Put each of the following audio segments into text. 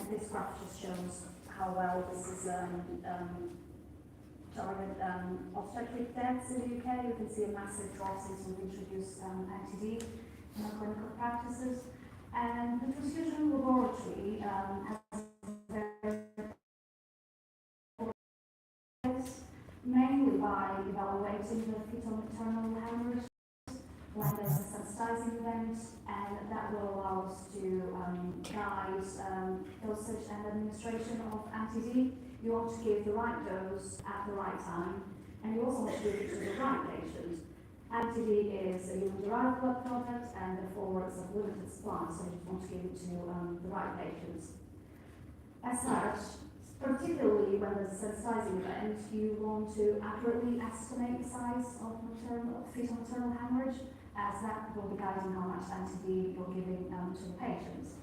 this graph just shows how well this is targeted obstetric deaths in the UK. You can see a massive drop since we've introduced NTD in our clinical practices. And the transfusion laboratory has mainly by evaluating the fetal maternal hemorrhage when there's a sensitizing event, and that will allow us to guide dosage and administration of NTD. You want to give the right dose at the right time, and you also want to give it to the right patient. NTD is a human-derived blood product, and therefore it's of limited supply, so you want to give it to the right patients. As such, particularly when there's a sensitizing event, you want to accurately estimate the size of fetal maternal hemorrhage, as that will be guiding how much NTD you're giving to the patients.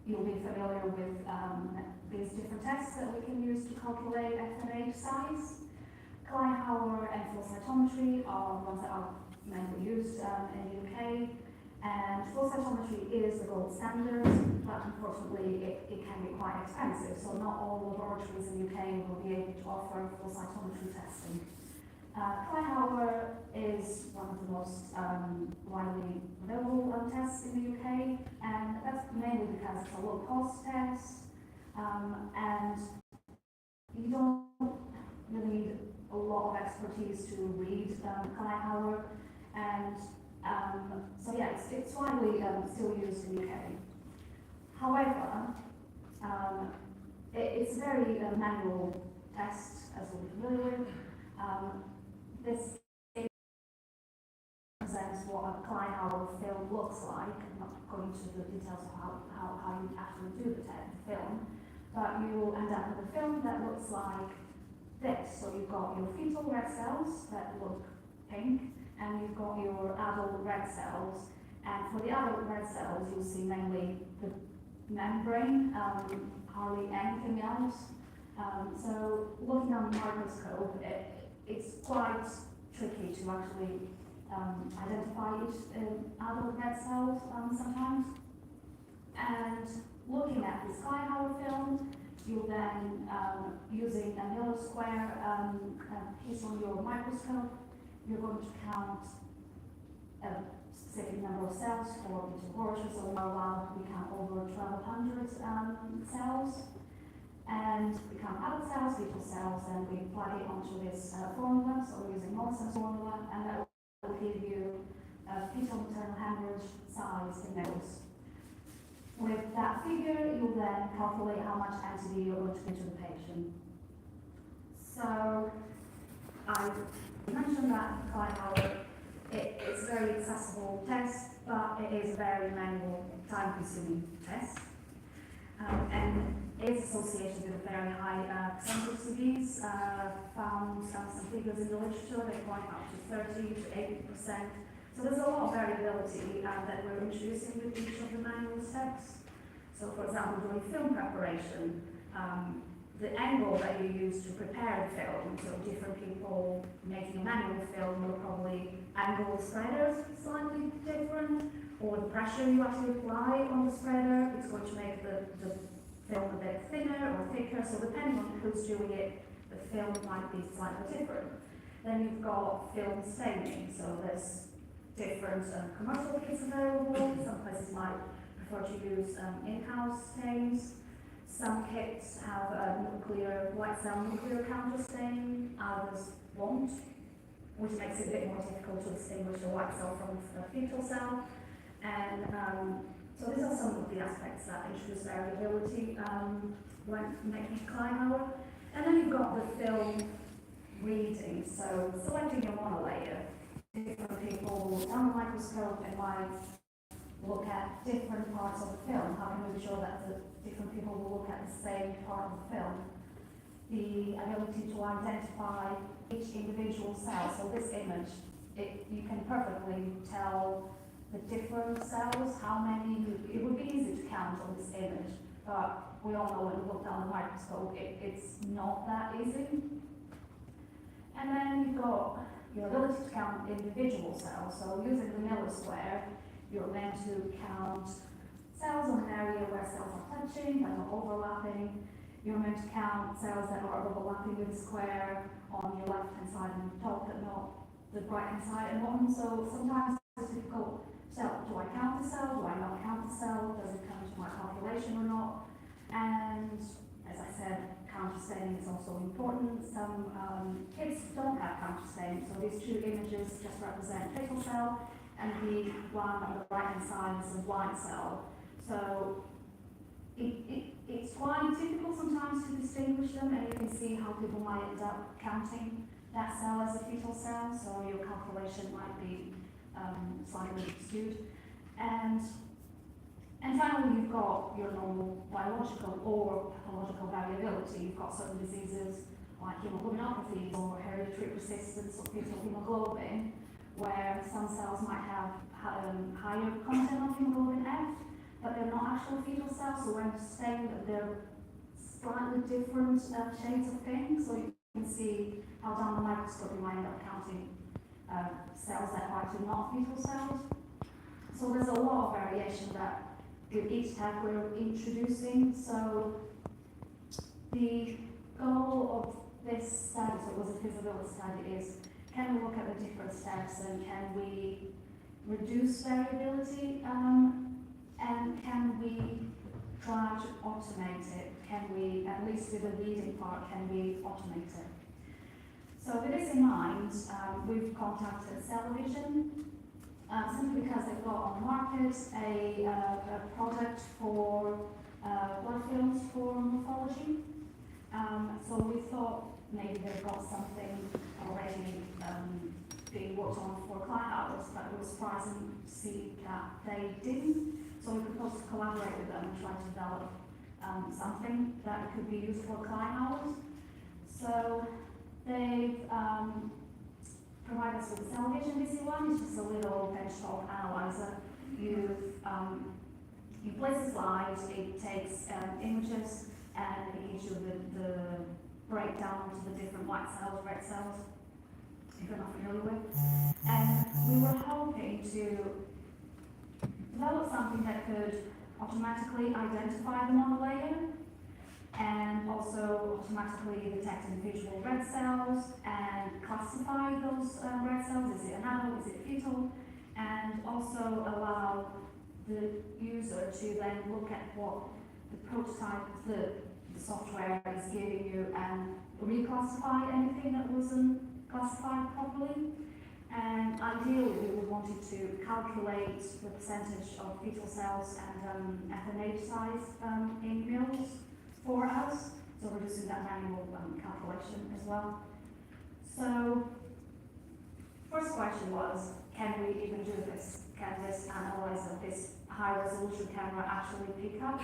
You'll be familiar with these different tests that we can use to calculate FNH size. Kleihauer and flow cytometry are ones that are mainly used in the UK, and flow cytometry is the gold standard, but unfortunately it can be quite expensive, so not all laboratories in the UK will be able to offer flow cytometry testing. Kleihauer is one of the most widely available tests in the UK, and that's mainly because it's a low-cost test, and you don't really need a lot of expertise to read Kleihauer, and so yeah, it's widely still used in the UK. However, it's a very manual test, as we're familiar with. This represents what a Kleihauer film looks like. I'm not going into the details of how you actually do the film, but you will end up with a film that looks like this. So you've got your fetal red cells that look pink, and you've got your adult red cells. And for the adult red cells, you'll see mainly the membrane, hardly anything else. So looking on the microscope, it's quite tricky to actually identify each adult red cells sometimes. And looking at this Kleihauer film, you then, using a yellow square piece on your microscope, you're going to count a specific number of cells for each laboratory, so we're allowed to count over 1,200 cells. And we count adult cells, fetal cells, and we plug it onto this formula, so we're using Mollison's formula, and that will give you a fetal maternal hemorrhage size in mils. With that figure, you'll then calculate how much NTD you're going to give to the patient. So, I mentioned that Kleihauer, it's a very accessible test, but it is a very manual, time-consuming test. And it's associated with a very high percentage of CVs. Found some figures in the literature, they're going up to 30 to 80%. So there's a lot of variability that we're introducing with each of the manual steps. So for example, during film preparation, the angle that you use to prepare the film, so different people making a manual film will probably angle the spreaders slightly different, or the pressure you actually apply on the spreader is going to make the film a bit thinner or thicker, so depending on who's doing it, the film might be slightly different. Then you've got film staining, so there's different commercial kits available. Some places might prefer to use in-house stains. Some kits have a white cell nuclear counter stain, others won't, which makes it a bit more difficult to distinguish a white cell from a fetal cell. And so these are some of the aspects that introduce variability when making Kleihauer. And then you've got the film reading, so selecting your monolayer. Different people on the microscope and might look at different parts of the film. How can we be sure that the different people will look at the same part of the film? The ability to identify each individual cell. So this image, you can perfectly tell the different cells, how many, it would be easy to count on this image, but we all know when we look down the microscope, it's not that easy. And then you've got your ability to count individual cells. So using the Miller square, you're meant to count cells on an area where cells are touching, but not overlapping. You're meant to count cells that are overlapping with the square on your left-hand side and top, but not the right-hand side and bottom. So sometimes it's difficult to tell, do I count the cell, do I not count the cell, does it come to my calculation or not? And as I said, counter staining is also important. Some kids don't have counter staining, so these two images just represent fetal cell, and the one on the right-hand side is a white cell. So it's quite difficult sometimes to distinguish them, and you can see how people might end up counting that cell as a fetal cell, so your calculation might be slightly skewed. And finally, you've got your normal biological or pathological variability. You've got certain diseases like hemoglobinopathies or hereditary persistence of fetal hemoglobin, where some cells might have higher content of hemoglobin F, but they're not actual fetal cells, so when saying that they're slightly different shades of pink, so you can see how down the microscope you might end up counting cells that are actually not fetal cells. So there's a lot of variation that with each tab we're introducing. So the goal of this study, so it was a feasibility study, is can we look at the different steps and can we reduce variability, and can we try to automate it? Can we, at least with the leading part, can we automate it? So with this in mind, we've contacted Cellvision, simply because they've got on the market a product for blood films for morphology. So we thought maybe they've got something already being worked on for client hours, but it was surprising to see that they didn't. So we proposed to collaborate with them and try to develop something that could be used for client hours. So they've provide us with a Cellvision DC1. It's just a little benchtop analyzer. You place a slide, it takes images, and it gives you the breakdown to the different white cells, red cells, if you're not familiar with. And we were hoping to develop something that could automatically identify the modulator and also automatically detect individual red cells and classify those red cells. Is it an adult, is it fetal? And also allow the user to then look at what the prototype, the software is giving you and reclassify anything that wasn't classified properly. And ideally, we wanted to calculate the percentage of fetal cells and FNH size in mils for us, so reducing that manual calculation as well. So, first question was, can we even do this? Can this analyzer, this high-resolution camera actually pick up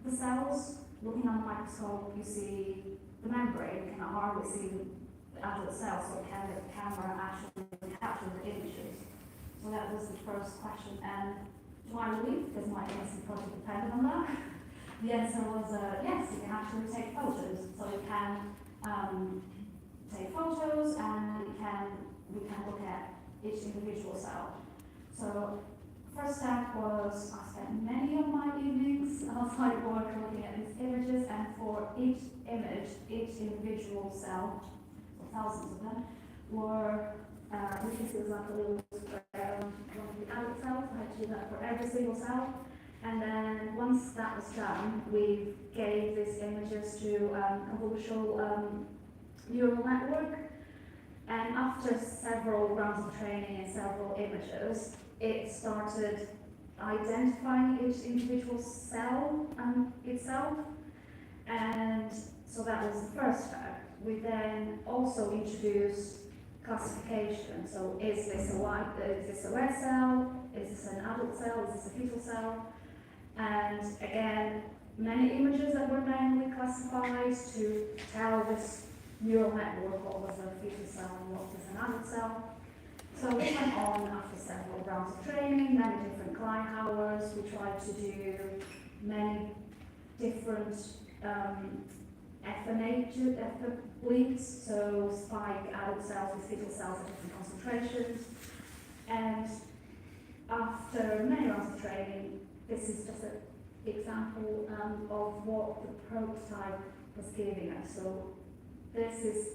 the cells? Looking on the microscope, you see the membrane, you cannot hardly see the adult cells, so can the camera actually capture the images? So that was the first question, and to my relief, because my MSc project depended on that, the answer was yes, you can actually take photos. So you can take photos and we can look at each individual cell. So first step was I spent many of my evenings outside work looking at these images, and for each image, each individual cell, so thousands of them, were we can see like a little square on one of the adult cells. I had to do that for every single cell. And then once that was done, we gave these images to convolutional neural network. And after several rounds of training and several images, it started identifying each individual cell itself. And so that was the first step. We then also introduced classification. So is this a red cell? Is this an adult cell? Is this a fetal cell? And again, many images that were manually classified to tell this neural network what was a fetal cell and what was an adult cell. So we went on after several rounds of training, many different client hours. We tried to do many different FNH links, so spike adult cells with fetal cells at different concentrations. And after many rounds of training, this is just an example of what the prototype was giving us. So this is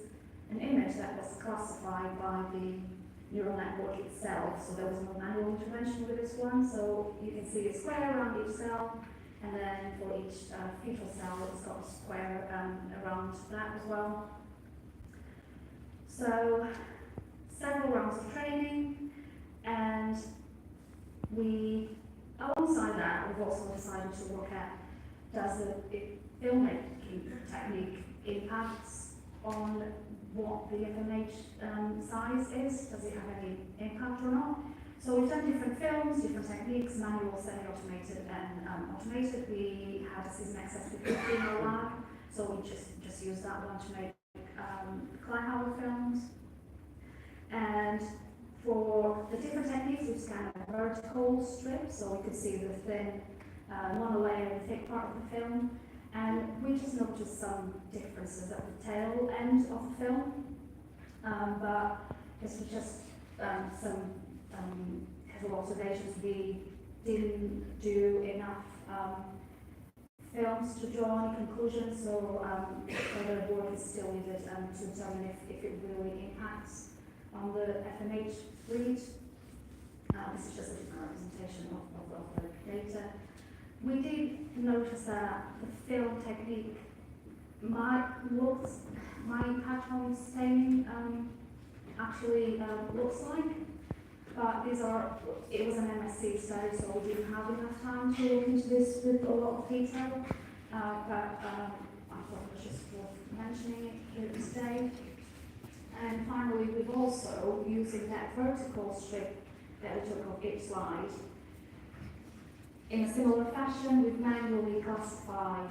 an image that was classified by the neural network itself, so there was no manual intervention with this one. So you can see a square around each cell, and then for each fetal cell, it's got a square around that as well. So several rounds of training, and alongside that, we've also decided to look at, does the filmmaking technique impacts on what the FMH size is? Does it have any impact or not? So we've done different films, different techniques, manual, semi-automated, and automated. We had a Season XS50 in our lab, so we just used that one to make Kleihauer films. And for the different techniques, we scanned a vertical strip, so we could see the thin monolayer and thick part of the film. And we just noticed some differences at the tail end of the film, but this was just some casual observations. We didn't do enough films to draw any conclusions, so further work is still needed to determine if it really impacts on the FMH breed. This is just a different representation of the data. We did notice that the film technique might impact on staining actually looks like, but it was an MSc study, so we didn't have enough time to look into this with a lot of detail, but I thought it was just worth mentioning it here today. And finally, we've also, using that vertical strip that we took off each slide, in a similar fashion, we've manually classified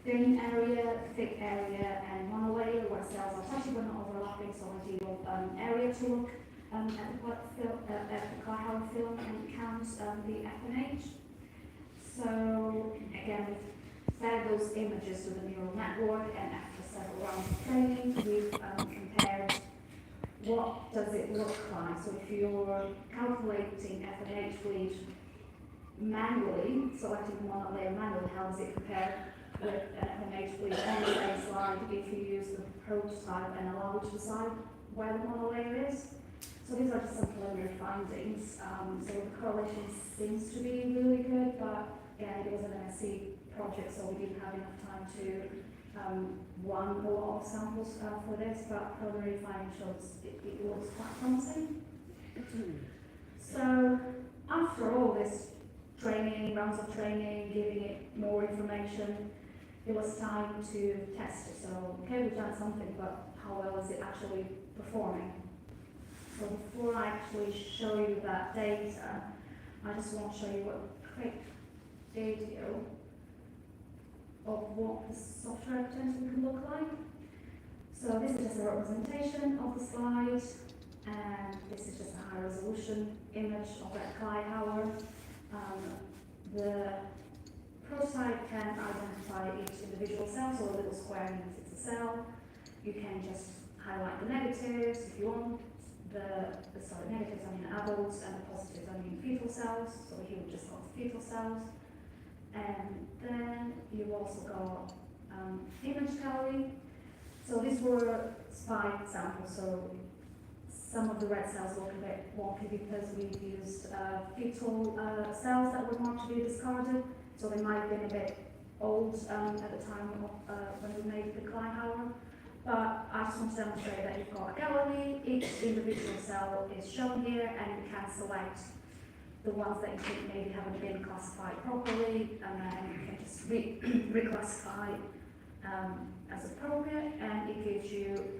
thin area, thick area, and monolayer where cells are touching but not overlapping, so ideal area to look at the Kleihauer film and count the FNH. So again, we've fed those images to the neural network, and after several rounds of training, we've compared what does it look like. So if you're calculating FNH bleed manually, selecting the monolayer manually, how does it compare with FNH bleed on the same slide if you use the prototype and allow it to decide where the monolayer is? So these are just some preliminary findings. So the correlation seems to be really good, but again, it was an MSc project, so we didn't have enough time to run a lot of samples for this, but preliminary findings shows it looks quite promising. So after all this training, rounds of training, giving it more information, it was time to test it. So, okay, we've done something, but how well is it actually performing? So before I actually show you that data, I just want to show you a quick video of what the software potentially can look like. So this is just a representation of the slide, and this is just a high resolution image of that Kleihauer. The prototype can identify each individual cell, so a little square means it's a cell. You can just highlight the negatives if you want. The negatives I mean adults, and the positives I mean fetal cells. So here we've just got the fetal cells. And then you've also got image gallery. So these were spike samples, so some of the red cells look a bit wonky because we've used fetal cells that were marked to be discarded, so they might have been a bit old at the time of, when we made the Kleihauer. But I just want to demonstrate that you've got a gallery, each individual cell is shown here, and you can select the ones that you think maybe haven't been classified properly, and then you can just reclassify as appropriate, and it gives you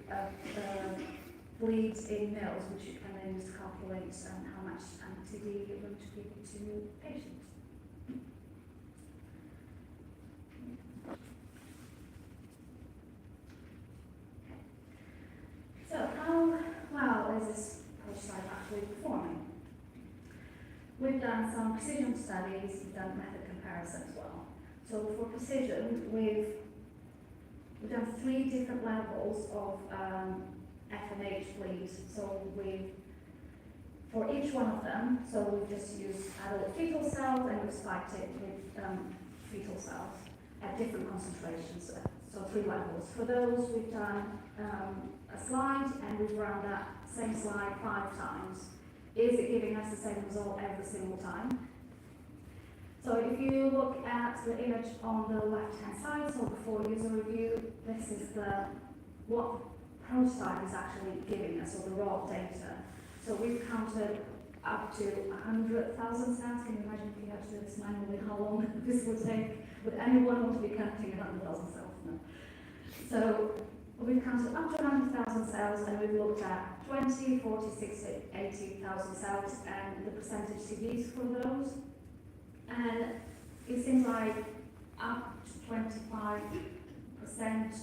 bleeds in mils, which you can then use to calculate how much anti-D you're going to give to patients. So how well is this prototype actually performing? We've done some precision studies, we've done method comparison as well. So for precision, we've done 3 different levels of FNH bleeds. So we've for each one of them, so we've just used adult fetal cells and we've spiked it with fetal cells at different concentrations, so 3 levels. For those, we've done a slide and we've run that same slide 5 times. Is it giving us the same result every single time? So if you look at the image on the left-hand side, so before user review, this is what prototype is actually giving us, or the raw data. So we've counted up to 100,000 cells. Can you imagine if you had to do this manually, how long this would take? Would anyone want to be counting 100,000 cells? No. So we've counted up to 100,000 cells, and we've looked at 20, 40, 60, 80,000 cells, and the percentage CVs for those. And it seems like up to 25%.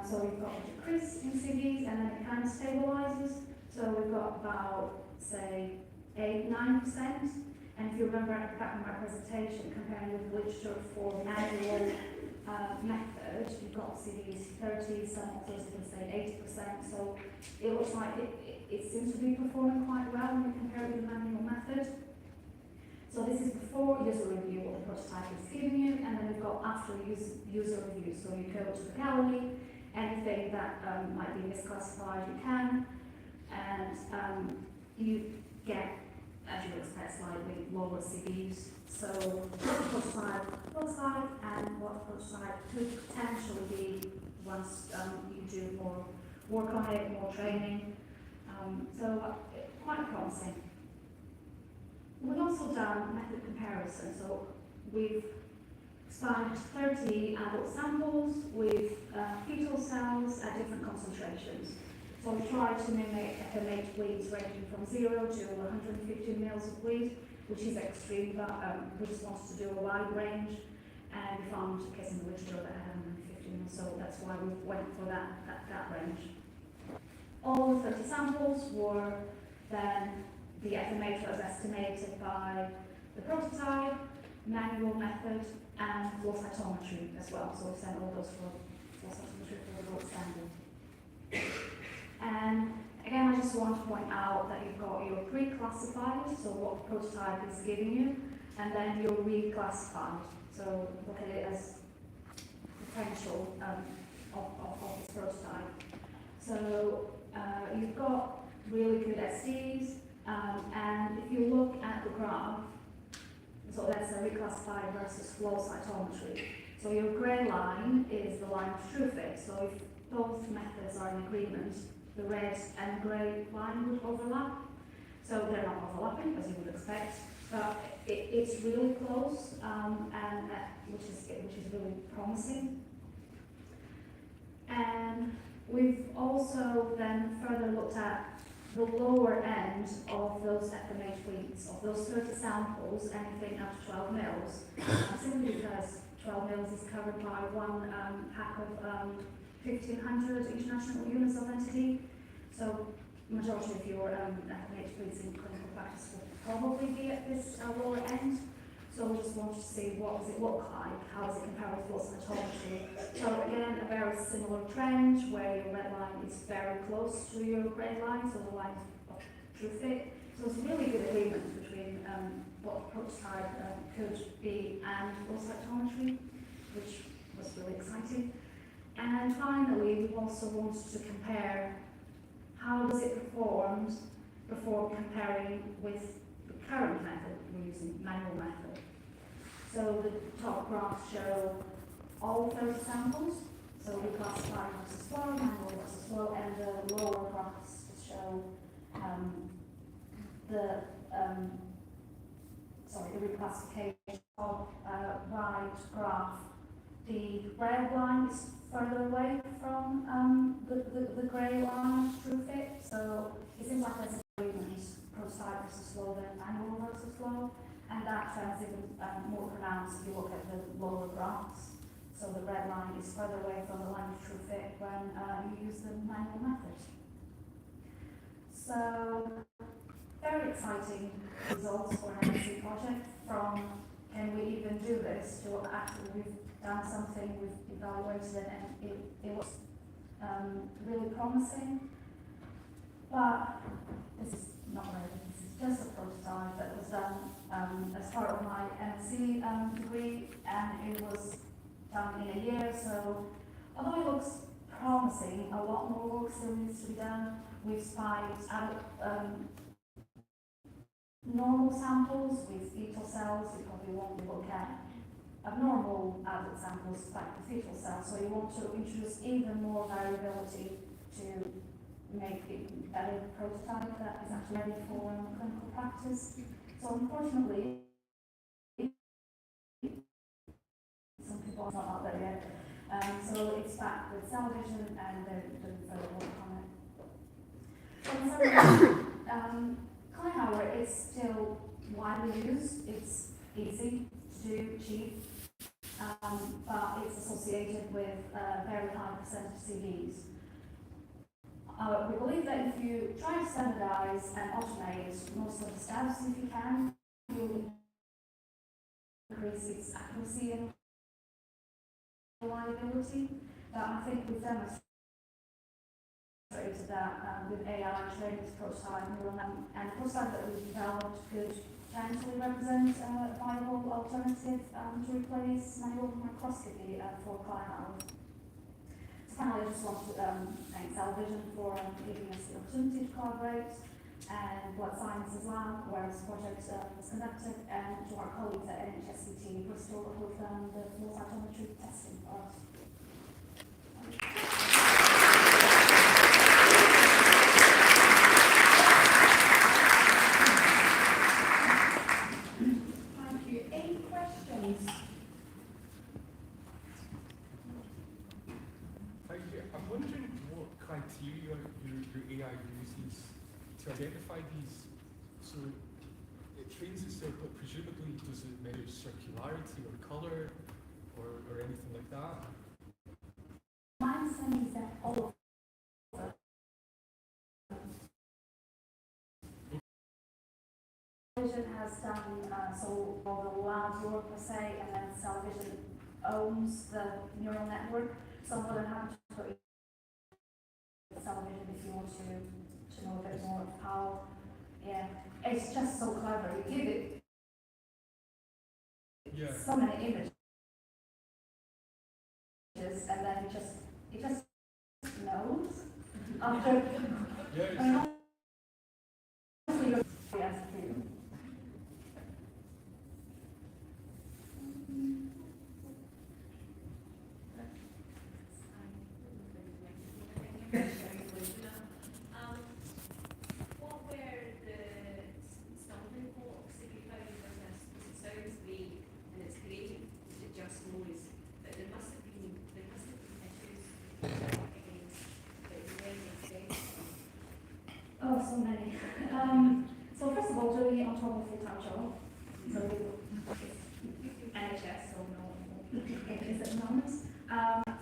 So we've got a decrease in CVs, and then it kind of stabilizes. So we've got about, say, 8-9%. And if you remember back in my presentation, comparing with the literature for the manual method, you've got CVs 30, some authors can say 80%. So it looks like it seems to be performing quite well when you compare it with the manual method. So this is before user review, what the prototype is giving you, and then we've got after user review. So you go to the gallery, anything that might be misclassified, you can, and you get, as you would expect, slightly lower CVs. So what the prototype looks like and what the prototype could potentially be once you do more work on it, more training. So quite promising. We've also done method comparison. So we've spiked 30 adult samples with fetal cells at different concentrations. So we tried to mimic FMH bleeds ranging from 0 to 150 mils of bleed, which is extreme, but we just wanted to do a wide range, and we found a case in the literature that had 150 mils, so that's why we went for that range. All the 30 samples were then, the FMH was estimated by the prototype, manual method, and flow cytometry as well. So we sent all those for flow cytometry for the gold standard. And again, I just want to point out that you've got your pre-classified, so what the prototype is giving you, and then your reclassified. So look at it as potential of this prototype. So you've got really good SDs, and if you look at the graph, so that's a reclassified versus flow cytometry. So your grey line is the line of true fit. So if both methods are in agreement, the red and grey line would overlap. So they're not overlapping, as you would expect, but it's really close, and which is really promising. And we've also then further looked at the lower end of those FMH bleeds, of those 30 samples, anything up to 12 mils, simply because 12 mils is covered by one pack of 1,500 international units of entity. So majority of your FMH bleeds in clinical practice will probably be at this lower end. So we just want to see what does it look like, how does it compare with flow cytometry. So again, a very similar trend where your red line is very close to your grey line, so the line of true fit. So it's really good agreement between what the prototype could be and flow cytometry, which was really exciting. And finally, we also wanted to compare how does it perform before comparing with the current method we're using, manual method. So the top graphs show all 30 samples, so we classify versus flow, manual versus flow, and the lower graphs show the reclassification of right graph. The red line is further away from the grey line, true fit, so it seems like there's an agreement, prototype versus flow than manual versus flow, and that trend is even more pronounced if you look at the lower graphs. So the red line is further away from the line of true fit when you use the manual method. So very exciting results for an MSc project, from can we even do this to actually we've done something, we've evaluated it, and it was really promising. But this is not ready, this is just a prototype that was done as part of my MSc degree, and it was done in a year. So although it looks promising, a lot more work still needs to be done. We've spiked adult normal samples with fetal cells. You probably won't look at abnormal adult samples spiked with fetal cells. So you want to introduce even more variability to make it a better prototype that is actually ready for clinical practice. So unfortunately, some people are not out there yet. So it's back with cell vision, and they're doing further work on it. So in summary, Kleinhauer is still widely used. It's easy to do, cheap, but it's associated with a very high percentage CVs. We believe that if you try to standardize and automate most of the steps, if you can, you'll increase its accuracy and reliability. But I think we've demonstrated that with AI training this prototype, and the prototype that we've developed could potentially represent a viable alternative to replace manual microscopy for Kleinhauer. Finally, I just want to thank Television for giving us the opportunity to collaborate, and Blood Sciences Lab, where this project was conducted, and to our colleagues at NHSCT Bristol who've done the flow cytometry testing for us. Thank you. Any questions? I'm wondering what criteria your AI uses to identify these. So it trains itself, but presumably does it measure circularity or colour or anything like that? My understanding is that all of Television has done, so all the labs work per se, and then Television owns the neural network, so more than happy to put Television if you want to know a bit more of how, yeah, it's just so clever. You give it so many images, and then it just knows after. Oh, so many. So first of all, doing it on top of full-time job. So it's NHS, so no, it is at the moment.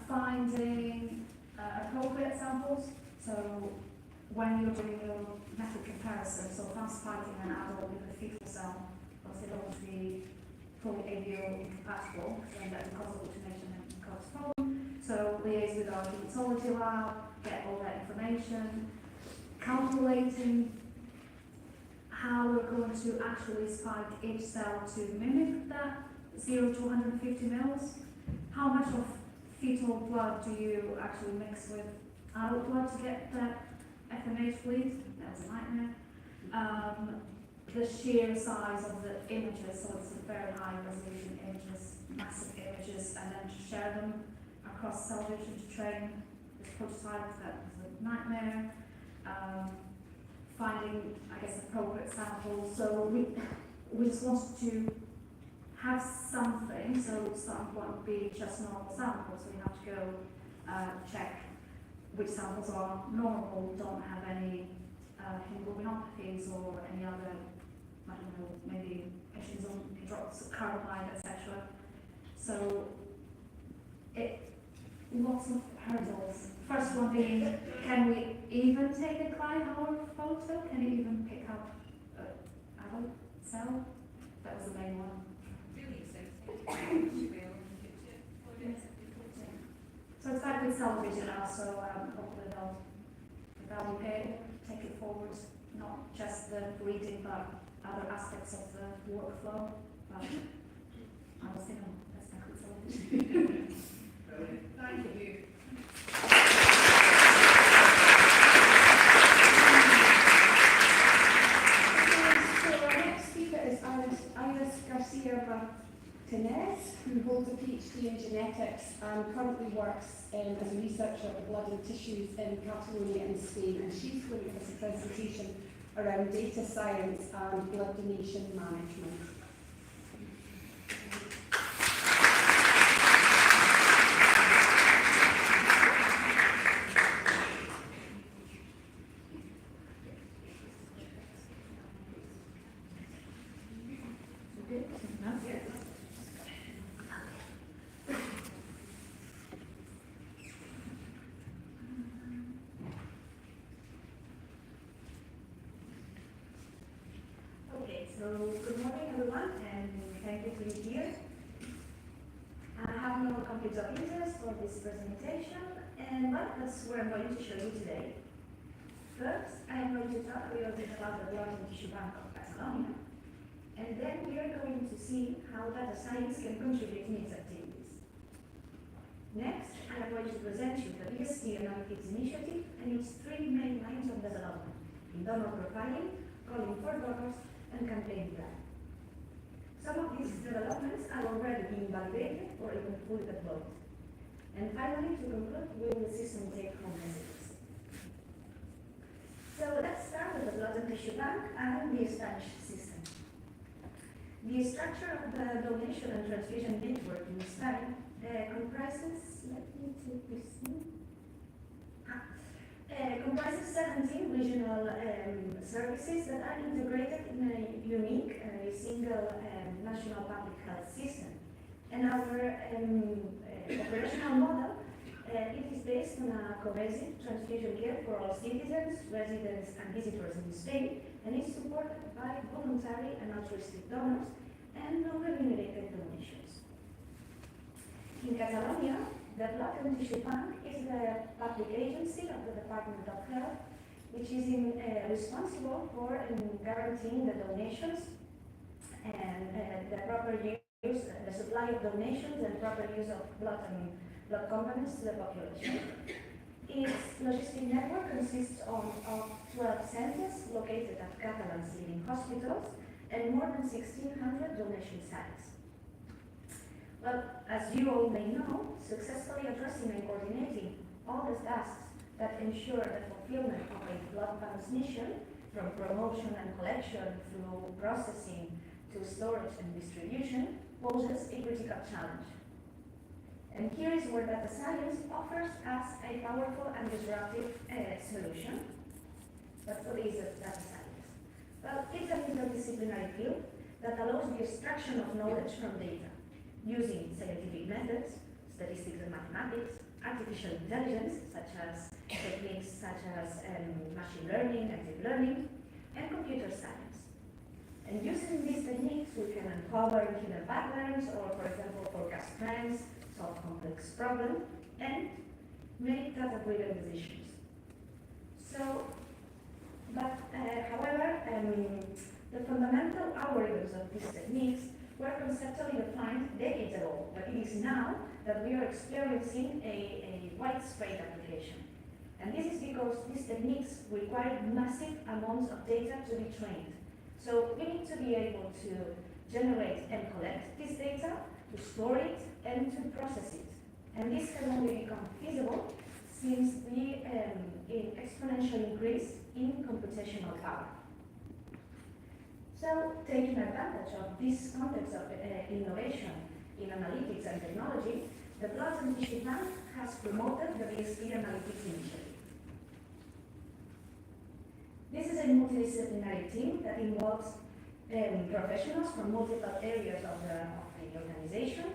Finding appropriate samples. So when you're doing your method comparison, so if I'm spiking an adult with a fetal cell, because they don't want to be fully ABO incompatible, then that will cause automation and cause problem. So liaise with our hematology lab, get all that information, calculating how we're going to actually spike each cell to mimic that 0 to 150 mils. How much of fetal blood do you actually mix with adult blood to get that FMH bleed? That was a nightmare. The sheer size of the images, so it's a very high resolution images, massive images, and then to share them across cell vision to train this prototype, that was a nightmare. Finding, I guess, appropriate samples. So we just wanted to have something, so starting point would be just normal samples, so you have to go check which samples are normal, don't have any hemoglobinopathies or any other, I don't know, maybe issues on hydroxycarbamide, etc. So lots of hurdles. First one being, can we even take a Kleinhauer photo? Can you even pick up an adult cell? That was the main one. Really exciting. So it's back with television now, so hopefully they'll be paid. take it forward, not just the reading, but other aspects of the workflow. But I was thinking that's my good solution. Thank you. So our next speaker is Iris Garcia Martinez, who holds a PhD in genetics and currently works as a researcher of blood and tissues in Catalonia in Spain. And she's going to give us a presentation around data science and blood donation management. So, good morning everyone, and thank you for being here. I have no conflicts of interest for this presentation, and that's what I'm going to show you today. First, I am going to talk a little bit about the blood and tissue bank of Catalonia, and then we are going to see how data science can contribute in its activities. Next, I am going to present you the BST Analytics Initiative and its three main lines of development: in donor profiling, calling for donors, and campaign plan. Some of these developments are already being validated or even fully deployed. And finally, to conclude, will the system take home messages? So let's start with the blood and tissue bank and the Spanish system. The structure of the donation and transfusion network in Spain comprises, comprises 17 regional services that are integrated in a unique single national public health system. And our operational model, it is based on a cohesive transfusion care for all citizens, residents and visitors in Spain, and is supported by voluntary and altruistic donors and non-remunerated donations. In Catalonia, the Blood and Tissue Bank is the public agency of the Department of Health, which is responsible for guaranteeing the donations and the proper use, the supply of donations and proper use of blood components to the population. Its logistic network consists of 12 centers located at Catalan's leading hospitals and more than 1,600 donation sites. Well, as you all may know, successfully addressing and coordinating all the tasks that ensure the fulfillment of a blood bank's mission, from promotion and collection through processing to storage and distribution, poses a critical challenge. And here is where data science offers us a powerful and disruptive solution. But what is data science? Well, it's an interdisciplinary field that allows the extraction of knowledge from data, using scientific methods, statistics and mathematics, artificial intelligence, such as techniques such as machine learning and deep learning, and computer science. And using these techniques, we can uncover hidden patterns, or for example, forecast trends, solve complex problems, and make data-driven decisions. So, however, the fundamental algorithms of these techniques were conceptually defined decades ago, but it is now that we are experiencing a widespread application. And this is because these techniques require massive amounts of data to be trained. So we need to be able to generate and collect this data, to store it, and to process it. And this can only become feasible since the exponential increase in computational power. So, taking advantage of this context of innovation in analytics and technology, the Blood and Tissue Bank has promoted the BST Analytics Initiative. This is a multidisciplinary team that involves professionals from multiple areas of the organization,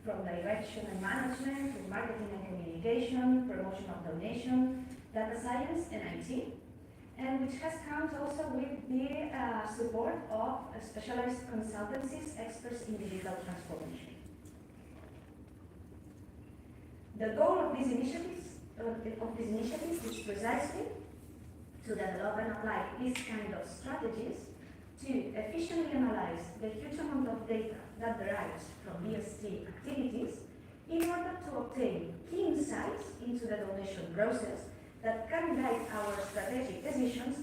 from direction and management to marketing and communication, promotion of donation, data science, and IT. And which has come also with the support of specialized consultancies, experts in digital transformation. The goal of these initiatives is precisely to develop and apply these kind of strategies to efficiently analyze the huge amount of data that derives from BST activities in order to obtain key insights into the donation process that can guide our strategic decisions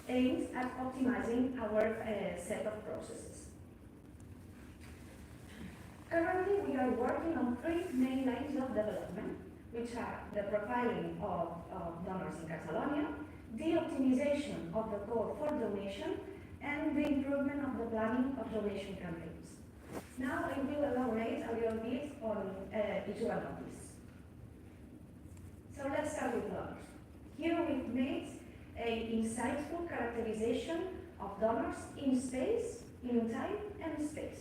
aimed at optimizing our set of processes. Currently, we are working on three main lines of development, which are the profiling of donors in Catalonia, the optimization of the code for donation, and the improvement of the planning of donation campaigns. Now I will elaborate a little bit on each one of these. So let's start with donors. Here we've made an insightful characterization of donors in space, in time, and space.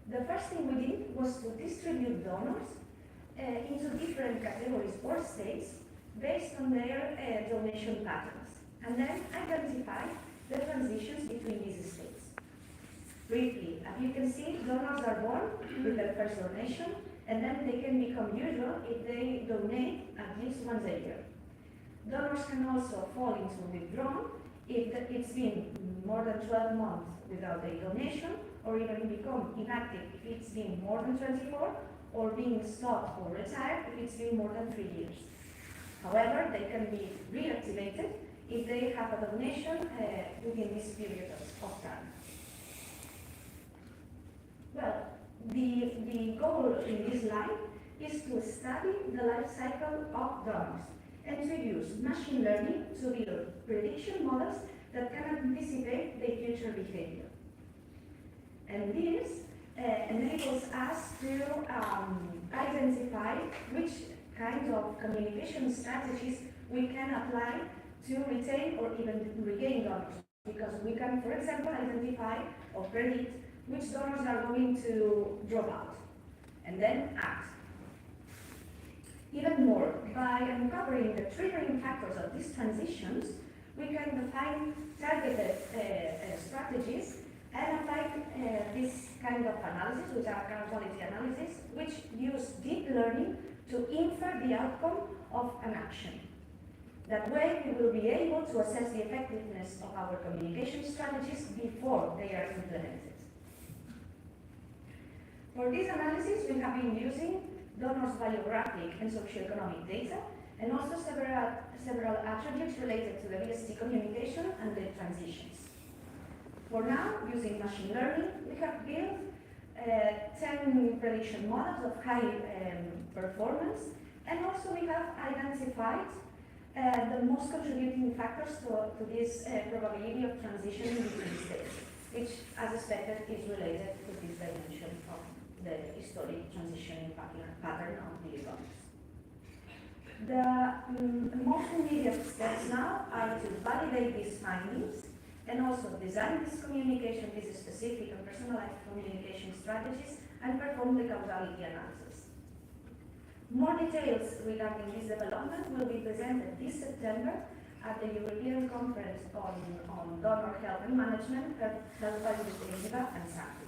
The first thing we did was to distribute donors into different categories or states based on their donation patterns, and then identify the transitions between these states. Briefly, as you can see, donors are born with their first donation, and then they can become usual if they donate at least once a year. Donors can also fall into withdrawn if it's been more than 12 months without a donation, or even become inactive if it's been more than 24, or being stopped or retired if it's been more than 3 years. However, they can be reactivated if they have a donation within this period of time. Well, the goal in this line is to study the life cycle of donors and to use machine learning to build prediction models that can anticipate their future behavior. And this enables us to identify which kind of communication strategies we can apply to retain or even regain donors. Because we can, for example, identify or predict which donors are going to drop out, and then act. Even more, by uncovering the triggering factors of these transitions, we can define targeted strategies and apply this kind of analysis, which are causality analysis, which use deep learning to infer the outcome of an action. That way, we will be able to assess the effectiveness of our communication strategies before they are implemented. For this analysis, we have been using donors' biographic and socioeconomic data, and also several attributes related to the BST communication and the transitions. For now, using machine learning, we have built 10 prediction models of high performance, and also we have identified the most contributing factors to this probability of transition between states, which, as expected, is related to this dimension of the historic transitioning pattern of the donors. The most immediate steps now are to validate these findings and also design this communication, this specific and personalized communication strategies, and perform the causality analysis. More details regarding this development will be presented this September at the European Conference on Donor Health and Management held by Geneva and Sancti.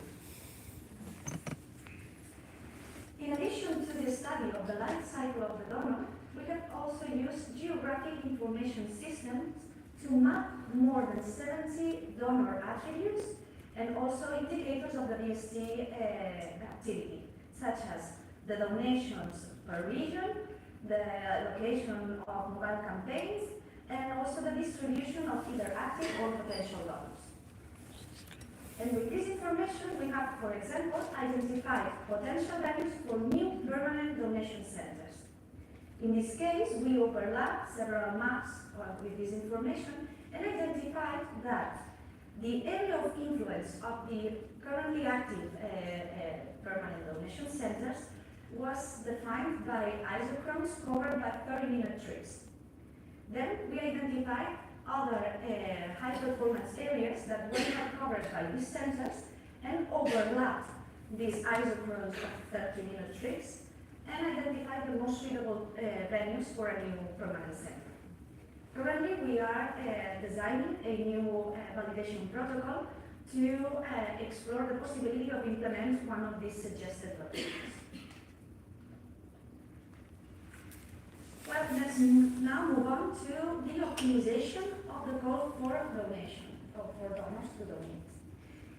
In addition to the study of the life cycle of the donor, we have also used geographic information systems to map more than 70 donor attributes and also indicators of the BST activity, such as the donations per region, the location of mobile campaigns, and also the distribution of either active or potential donors. And with this information, we have, for example, identified potential values for new permanent donation centers. In this case, we overlapped several maps with this information and identified that the area of influence of the currently active permanent donation centers was defined by isochrones covered by 30-minute trips. Then we identified other high-performance areas that were not covered by these centers and overlapped these isochrones of 30-minute trips and identified the most suitable venues for a new permanent center. Currently, we are designing a new validation protocol to explore the possibility of implementing one of these suggested locations. Well, let's now move on to the optimization of the call for donation, or for donors to donate.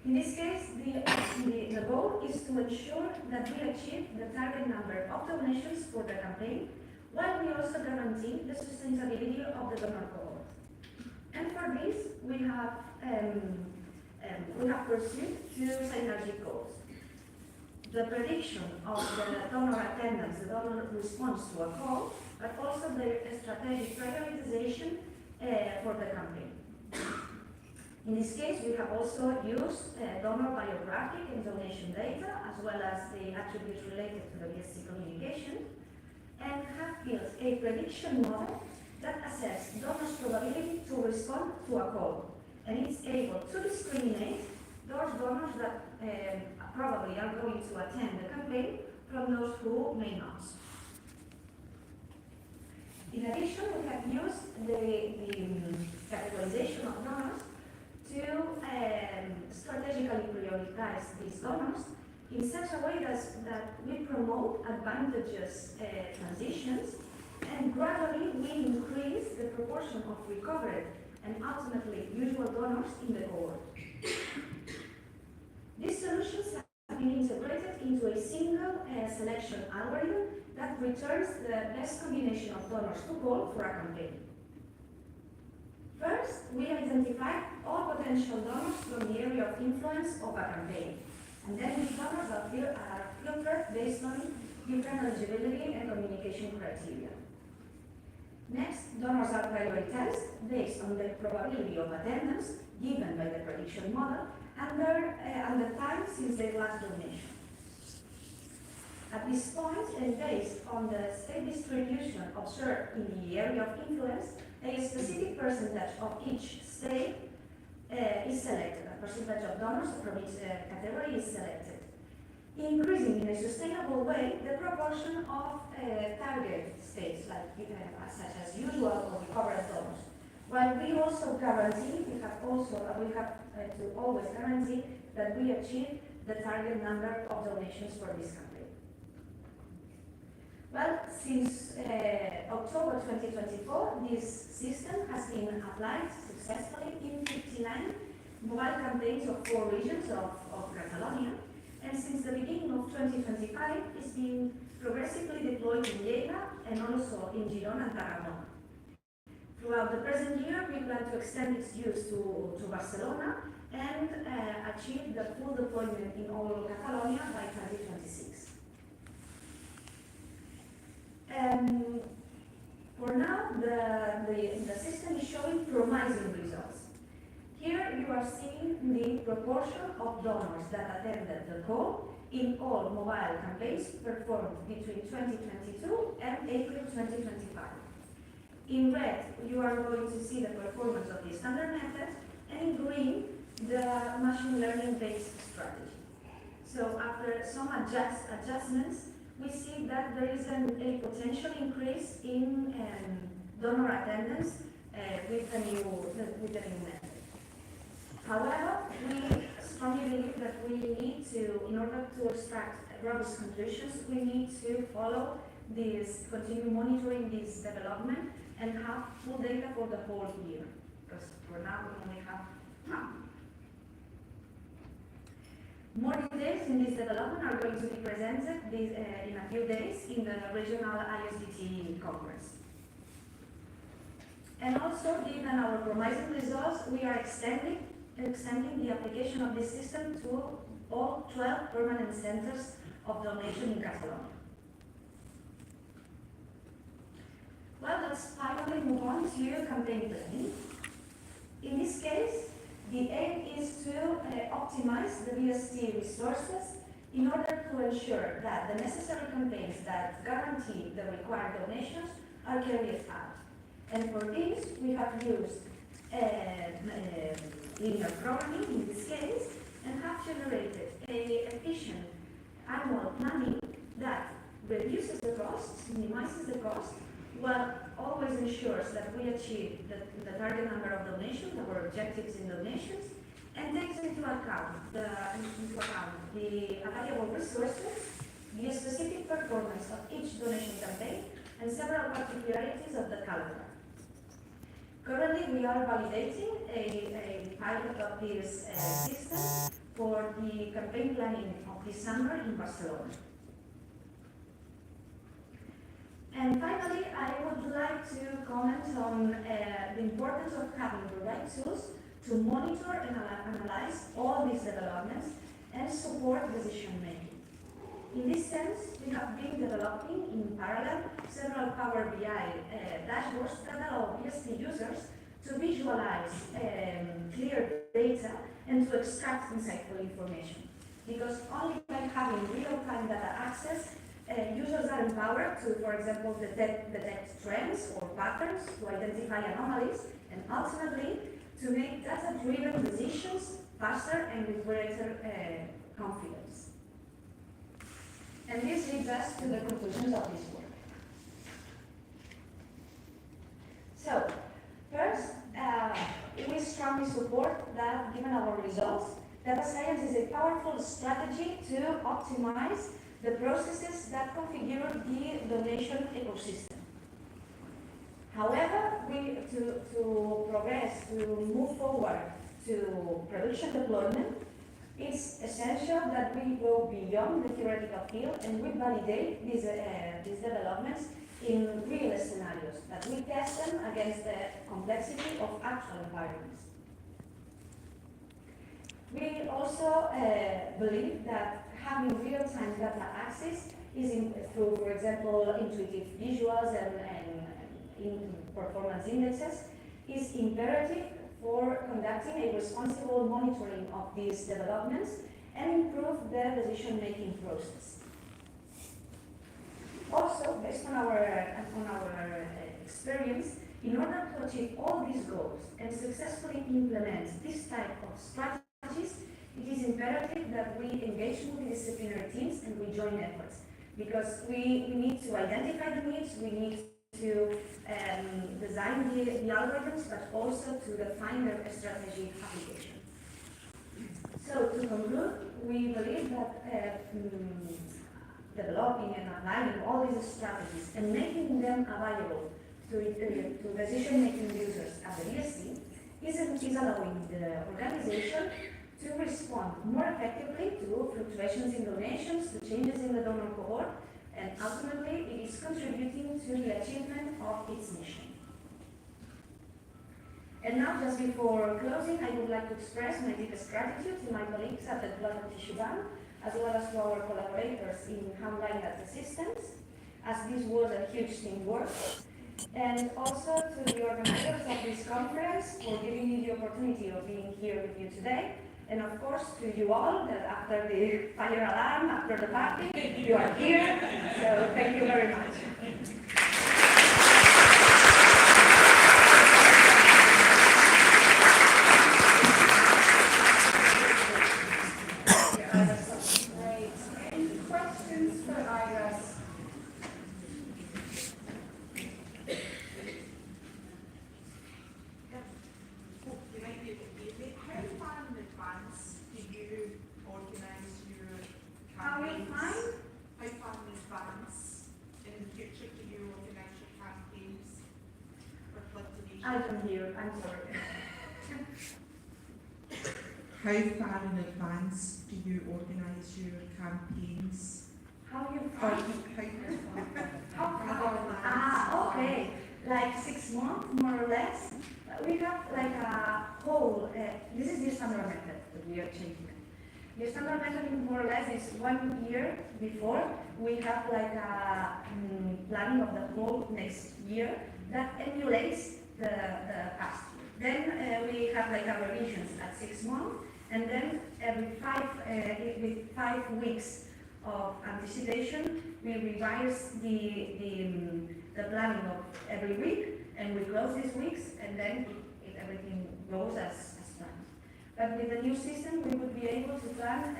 In this case, the goal is to ensure that we achieve the target number of donations for the campaign, while we also guarantee the sustainability of the donor cohort. And for this, we have pursued two synergic goals: the prediction of the donor attendance, the donor response to a call, but also the strategic prioritization for the campaign. In this case, we have also used donor biographic and donation data, as well as the attributes related to the BSC communication, and have built a prediction model that assesses donors' probability to respond to a call, and it's able to discriminate those donors that probably are going to attend the campaign from those who may not. In addition, we have used the categorization of donors to strategically prioritize these donors in such a way that we promote advantageous transitions, and gradually we increase the proportion of recovered and ultimately usual donors in the cohort. These solutions have been integrated into a single selection algorithm that returns the best combination of donors to call for a campaign. First, we identify all potential donors from the area of influence of a campaign, and then these donors are filtered based on different eligibility and communication criteria. Next, donors are prioritized based on the probability of attendance given by the prediction model and the time since their last donation. At this point, and based on the state distribution observed in the area of influence, a specific percentage of each state is selected. A percentage of donors from each category is selected, increasing in a sustainable way the proportion of target states, such as usual or recovered donors. While we also guarantee, we have to always guarantee that we achieve the target number of donations for this campaign. Well, since October 2024, this system has been applied successfully in 59 mobile campaigns of 4 regions of Catalonia, and since the beginning of 2025, it's been progressively deployed in Lleida and also in Girona and Tarragona. Throughout the present year, we plan to extend its use to Barcelona and achieve the full deployment in all of Catalonia by 2026. For now, the system is showing promising results. Here you are seeing the proportion of donors that attended the call in all mobile campaigns performed between 2022 and April 2025. In red, you are going to see the performance of the standard method, and in green, the machine learning-based strategy. So after some adjustments, we see that there is a potential increase in donor attendance with the new method. However, we strongly believe that we need to, in order to extract robust conclusions, we need to follow this, continue monitoring this development and have full data for the whole year. Because for now we only have half. More details in this development are going to be presented in a few days in the regional ISDT conference. And also, given our promising results, we are extending the application of this system to all 12 permanent centers of donation in Catalonia. Well, let's finally move on to campaign planning. In this case, the aim is to optimize the BST resources in order to ensure that the necessary campaigns that guarantee the required donations are carried out. And for this, we have used linear programming in this case, and have generated an efficient annual planning that reduces the costs, minimizes the cost, while always ensures that we achieve the target number of donations, our objectives in donations, and takes into account the available resources, the specific performance of each donation campaign, and several particularities of the calendar. Currently, we are validating a pilot of this system for the campaign planning of this summer in Barcelona. And finally, I would like to comment on the importance of having the right tools to monitor and analyze all these developments and support decision making. In this sense, we have been developing in parallel several Power BI dashboards that allow BST users to visualize clear data and to extract insightful information. Because only by having real-time data access, users are empowered to, for example, detect trends or patterns, to identify anomalies, and ultimately to make data-driven decisions faster and with greater confidence. And this leads us to the conclusions of this work. So, first, we strongly support that, given our results, data science is a powerful strategy to optimize the processes that configure the donation ecosystem. However, to progress, to move forward to production deployment, it's essential that we go beyond the theoretical field and we validate these developments in real scenarios, that we test them against the complexity of actual environments. We also believe that having real-time data access is through, for example, intuitive visuals and performance indexes is imperative for conducting a responsible monitoring of these developments and improve the decision-making process. Also, based on our experience, in order to achieve all these goals and successfully implement this type of strategies, it is imperative that we engage multidisciplinary teams and we join efforts, because we need to identify the needs, we need to design the algorithms, but also to define their strategic application. So to conclude, we believe that developing and applying all these strategies and making them available to decision-making users at the BSC is allowing the organization to respond more effectively to fluctuations in donations, to changes in the donor cohort, and ultimately it is contributing to the achievement of its mission. And now, just before closing, I would like to express my deepest gratitude to my colleagues at the Blood and Tissue Bank, as well as to our collaborators in handling data systems, as this was a huge teamwork, and also to the organizers of this conference for giving me the opportunity of being here with you today. And of course, to you all, that after the fire alarm, after the party, you are here. So thank you very much. Great. Any questions for Iris? You might be able to give me, how far in advance do you organise your campaigns? How far in advance in the future do you organise your campaigns for blood donation? I can hear, I'm sorry. How far in advance do you organise your campaigns? How you Or How far? Okay, like 6 months, more or less. We have like a whole, this is the standard method that we are changing. The standard method more or less is 1 year before. We have like a planning of the whole next year that emulates the past year. Then we have like our revisions at 6 months, and then with 5 weeks of anticipation, we revise the planning of every week, and we close these weeks, and then everything goes as planned. But with the new system, we would be able to plan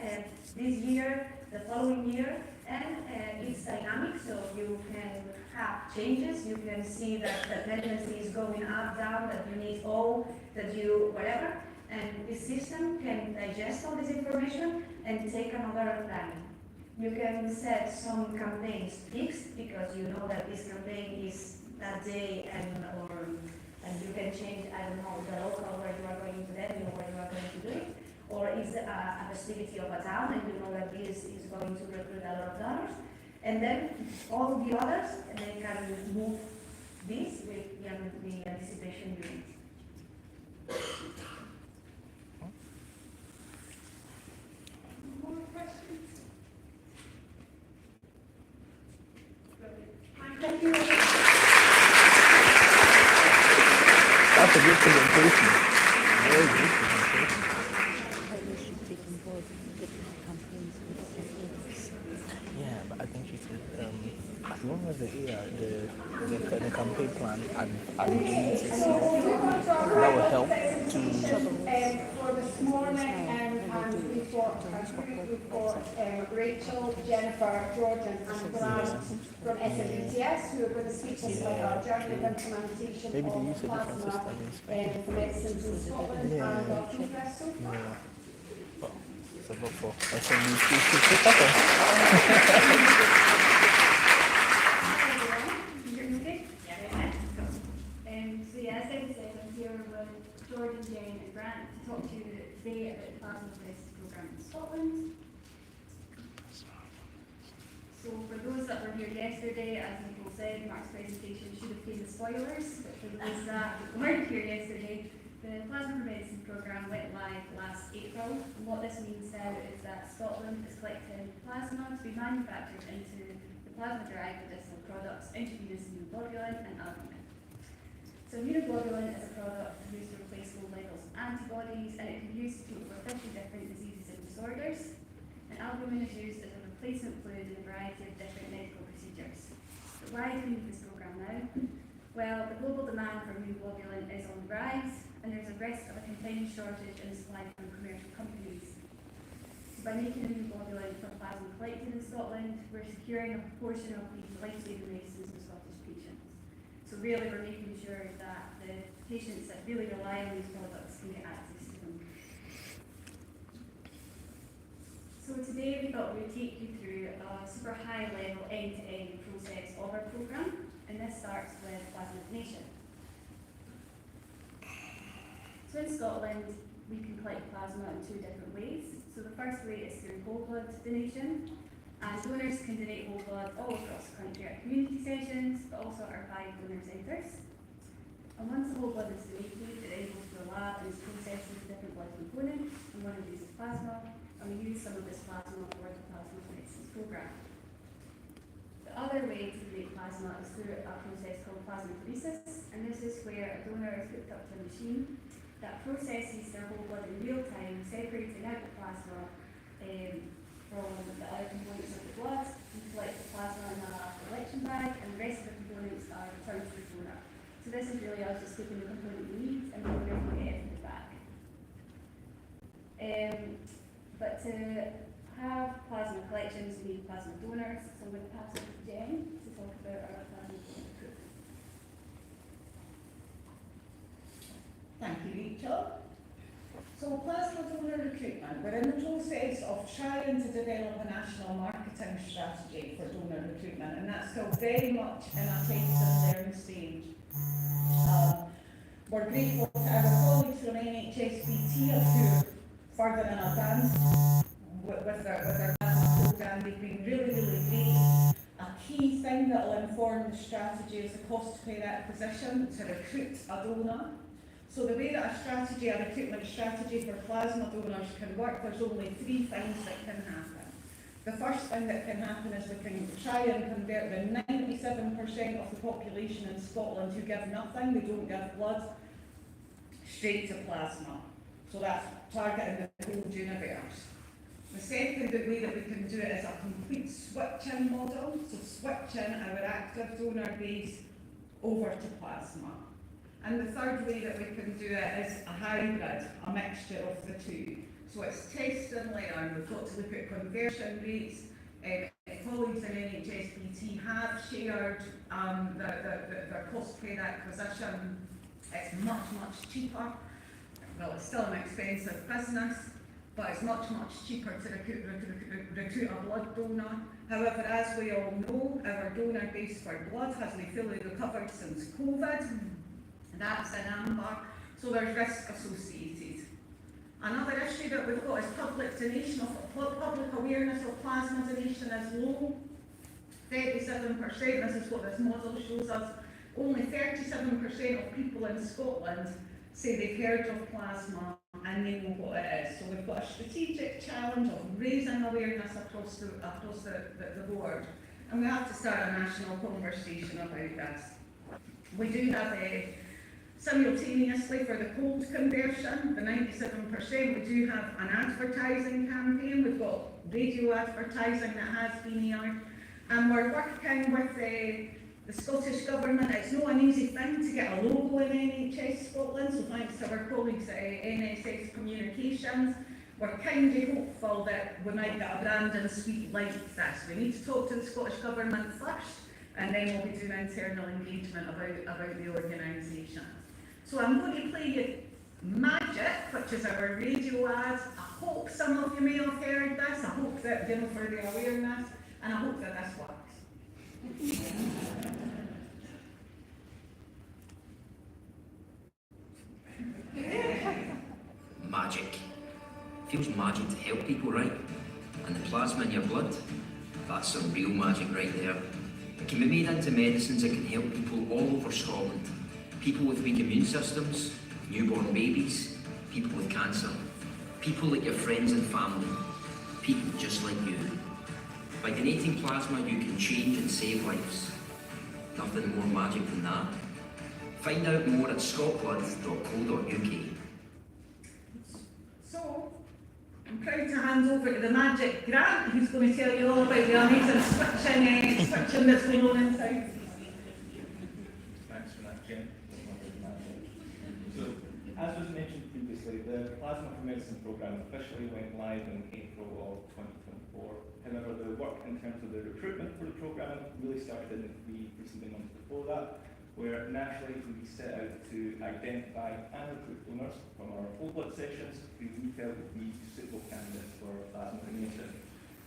this year, the following year, and it's dynamic, so you can have changes, you can see that the tendency is going up, down, that you need O, that you whatever, and this system can digest all this information and take another planning. You can set some campaigns fixed, because you know that this campaign is that day and you can change, I don't know, the local where you are going to then, you know where you are going to do it. Or is a festivity of a town and you know that this is going to recruit a lot of donors. And then all the others, they can move this with the anticipation unit. More questions? Thank you. That's a good presentation. Very good presentation. Yeah, but I think she said as long as the campaign plan and needs is that will help to. For this morning, we've got Rachel, Jennifer, Jordan, and Grant from SMUTS who are going to speak to us about our journey of implementation Maybe they of use a different plasma system in Spain. for medicines in Scotland Yeah. and our progress so far. Yeah. Well, it's a lot for SME. So yeah, as David said, I'm here with Jordan, Jane and Grant to talk to you today about the plasma-based programme in Scotland. So for those that were here yesterday, as Nicole said, Mark's presentation should have been the spoilers, but for those that weren't here yesterday, the Plasma for Medicine programme went live last April. And what this means now is that Scotland is collecting plasma to be manufactured into the plasma-derived medicinal products, intravenous immunoglobulin and albumin. So immunoglobulin is a product used to replace low levels of antibodies, and it can be used to treat over 50 different diseases and disorders. And albumin is used as a replacement fluid in a variety of different medical procedures. But why do we need this programme now? Well, the global demand for immunoglobulin is on the rise, and there's a risk of a continued shortage in supply from commercial companies. So by making immunoglobulin from plasma collected in Scotland, we're securing a proportion of these life-saving medicines for Scottish patients. So really we're making sure that the patients that really rely on these products can get access to them. So today we thought we would take you through a super high level end-to-end process of our programme, and this starts with plasma donation. So in Scotland, we can collect plasma in two different ways. So the first way is through whole blood donation, and donors can donate whole blood all across the country at community sessions, but also at our 5 donor centres. And once the whole blood is donated, it then goes to a lab and is processed into different blood components, and one of these is plasma, and we use some of this plasma for the Plasma Medicines programme. The other way to donate plasma is through a process called plasmapheresis, and this is where a donor is hooked up to a machine that processes their whole blood in real time, separating out the plasma from the other components of the blood. We collect the plasma in a collection bag, and the rest of the components are returned to the donor. So this is really us just taking the component we need, and the donor will get everything back. But to have plasma collections, we need plasma donors. So I'm going to pass it to Jen to talk about our plasma donor recruitment. Thank you, Rachel. So plasma donor recruitment, we're in the process of trying to develop a national marketing strategy for donor recruitment, and that's still very much in a test and learn stage. We're grateful to our colleagues from NHSBT who are further in advance with their plasma programme. They've been really great. A key thing that will inform the strategy is the cost per acquisition to recruit a donor. So the way that a recruitment strategy for plasma donors can work, there's only 3 things that can happen. The first thing that can happen is we can try and convert the 97% of the population in Scotland who give nothing, they don't give blood, straight to plasma. So that's targeting the whole universe. The second way that we can do it is a complete switching model, so switching our active donor base over to plasma. And the third way that we can do it is a hybrid, a mixture of the two. So it's test and learn. We've got to look at conversion rates. Colleagues in NHSBT have shared their cost per acquisition. It's much cheaper. Well, it's still an expensive business, but it's much cheaper to recruit a blood donor. However, as we all know, our donor base for blood hasn't fully recovered since COVID. That's in amber, so there's risk associated. Another issue that we've got is public donation public awareness of plasma donation is low. 37%, this is what this model shows us. Only 37% of people in Scotland say they've heard of plasma and they know what it is. So we've got a strategic challenge of raising awareness across the board. And we have to start a national conversation about this. We do have simultaneously for the cold conversion, the 97%, we do have an advertising campaign. We've got radio advertising that has been aired. And we're working with the Scottish Government. It's not an easy thing to get a logo in NHS Scotland, so thanks to our colleagues at NSS Communications, we're kind of hopeful that we might get a branding suite like this. We need to talk to the Scottish Government first, and then we'll be doing internal engagement about the organisation. So I'm going to play you Magic, which is our radio ad. I hope some of you may have heard this. I hope that, for the awareness, and I hope that this works. Magic. Feels magic to help people, right? And the plasma in your blood, that's some real magic right there. It can be made into medicines that can help people all over Scotland. People with weak immune systems, newborn babies, people with cancer, people like your friends and family, people just like you. By donating plasma, you can change and save lives. Nothing more magic than that. Find out more at scotblood.co.uk. So, I'm proud to hand over to the magic Grant, who's going to tell you all about the amazing switching that's going on inside. Thanks for that, Jen. So, as was mentioned previously, the Plasma for Medicine programme officially went live in April of 2024. However, the work in terms of the recruitment for the programme really started in the preceding months before that, where naturally we set out to identify and recruit donors from our whole blood sessions who we felt would be suitable candidates for plasma donation.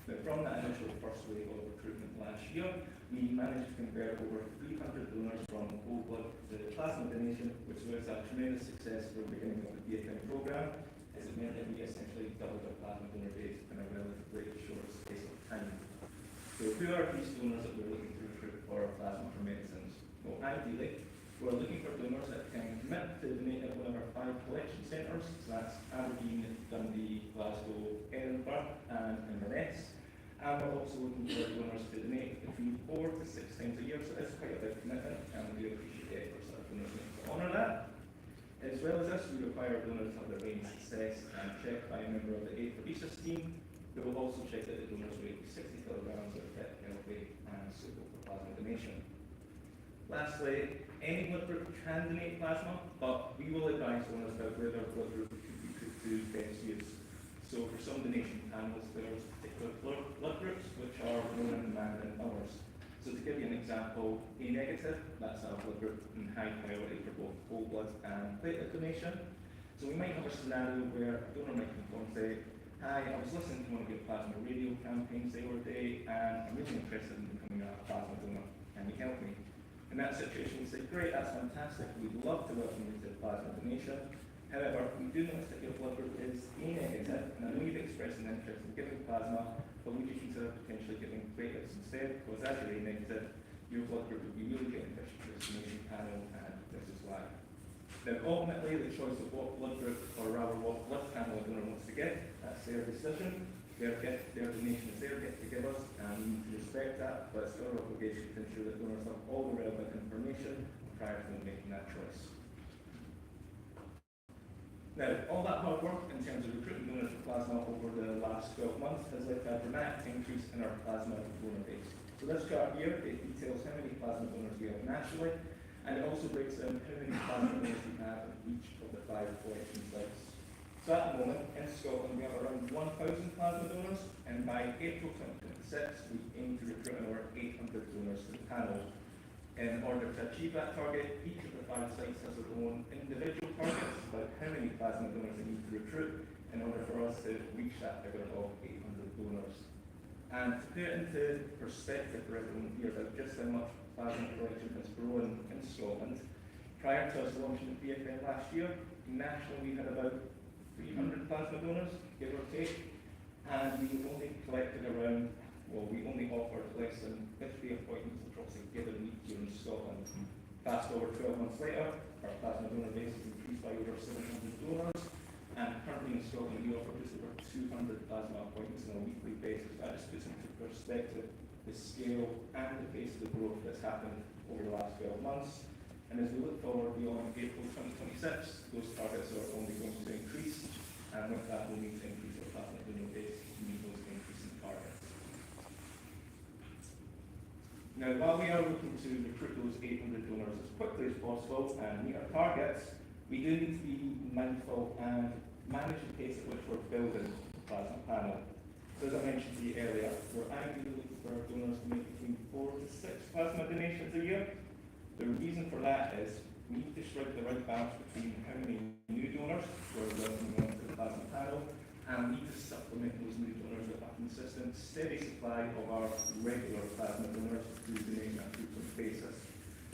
But from that initial first wave of recruitment last year, we managed to convert over 300 donors from whole blood to plasma donation, which was a tremendous success for the beginning of the BFM programme, as it meant that we essentially doubled our plasma donor base in a relatively short space of time. So who are these donors that we're looking to recruit for plasma for medicines? Well, ideally, we're looking for donors that can commit to donate at one of our 5 collection centres, so that's Aberdeen, Dundee, Glasgow, Edinburgh and Inverness. And we're also looking for donors to donate between 4 to 6 times a year, so it's quite a big commitment and we do appreciate the efforts that our donors make to honour that. As well as this, we require donors to have their veins assessed and checked by a member of the apheresis team, who will also check that the donors weigh 60 kilograms are fit, healthy and suitable for plasma donation. Lastly, any blood group can donate plasma, but we will advise donors about whether their blood group could be put to best use. So for some donation panels, there's particular blood groups which are more in demand than others. So to give you an example, A negative, that's our blood group in high priority for both whole blood and platelet donation. So we might have a scenario where a donor might come forward and say, hi, I was listening to one of your plasma radio campaigns the other day and I'm really interested in becoming a plasma donor. Can you help me? In that situation, we say, great, that's fantastic. We'd love to welcome you to plasma donation. However, we do notice that your blood group is A negative, and I know you've expressed an interest in giving plasma, but would you consider potentially giving platelets instead? Because as you're A negative, your blood group would be really good in this donation panel, and this is why. Now, ultimately, the choice of what blood group, or rather what blood panel a donor wants to get, that's their decision. Their donation is their gift to give us, and we need to respect that, but it's our obligation to ensure that donors have all the relevant information prior to them making that choice. Now, all that hard work in terms of recruiting donors for plasma over the last 12 months has led to a dramatic increase in our plasma donor base. So this chart here, it details how many plasma donors we have nationally, and it also breaks down how many plasma donors we have at each of the 5 collection sites. So at the moment, in Scotland, we have around 1,000 plasma donors, and by April 2026, we aim to recruit another 800 donors to the panel. In order to achieve that target, each of the 5 sites has their own individual targets about how many plasma donors they need to recruit in order for us to reach that figure of 800 donors. And to put it into perspective for everyone here about just how much plasma collection has grown in Scotland, prior to us launching the PFN last year, nationally we had about 300 plasma donors, give or take, and we only collected around, well, we only offered less than 50 appointments across a given week here in Scotland. Fast forward 12 months later, our plasma donor base has increased by over 700 donors, and currently in Scotland we offer just over 200 plasma appointments on a weekly basis. That just puts into perspective the scale and the pace of the growth that's happened over the last 12 months. And as we look forward beyond April 2026, those targets are only going to increase, and with that we'll need to increase our plasma donor base to meet those increasing targets. Now, while we are looking to recruit those 800 donors as quickly as possible and meet our targets, we do need to be mindful and manage the pace at which we're building the plasma panel. So as I mentioned to you earlier, we're ideally looking for our donors to make between 4 to 6 plasma donations a year. The reason for that is we need to strike the right balance between how many new donors we're welcoming onto the plasma panel, and we need to supplement those new donors with a consistent, steady supply of our regular plasma donors who donate on a frequent basis.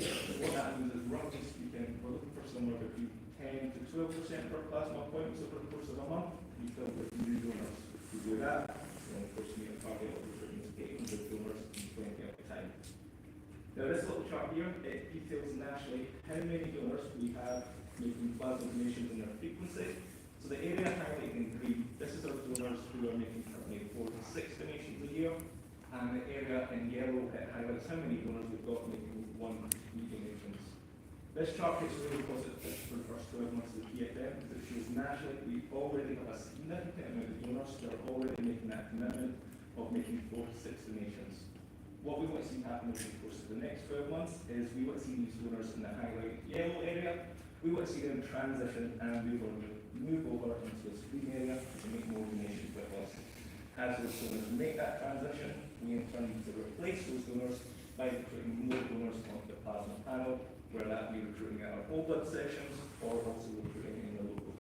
So what that means is, roughly speaking, we're looking for somewhere between 10 to 12% of our plasma appointments over the course of a month to be filled with new donors. If we do that, then of course we meet a target of recruiting 800 donors in 20 at a time. Now this little chart here, it details nationally how many donors we have making plasma donations in their frequency. So the area highlighted in green, this is our donors who are making currently 4 to 6 donations a year, and the area in yellow, it highlights how many donors we've got making 1 to 3 donations. This chart is really positive for the first 12 months of the PFM, because it shows nationally we already have a significant amount of donors that are already making that commitment of making 4 to 6 donations. What we want to see happen over the course of the next 12 months is we want to see these donors in the highlighted yellow area. We want to see them transition and move over into this green area to make more donations with us. As those donors make that transition, we in turn need to replace those donors by recruiting more donors onto the plasma panel, where that be recruiting at our whole blood sessions or also recruiting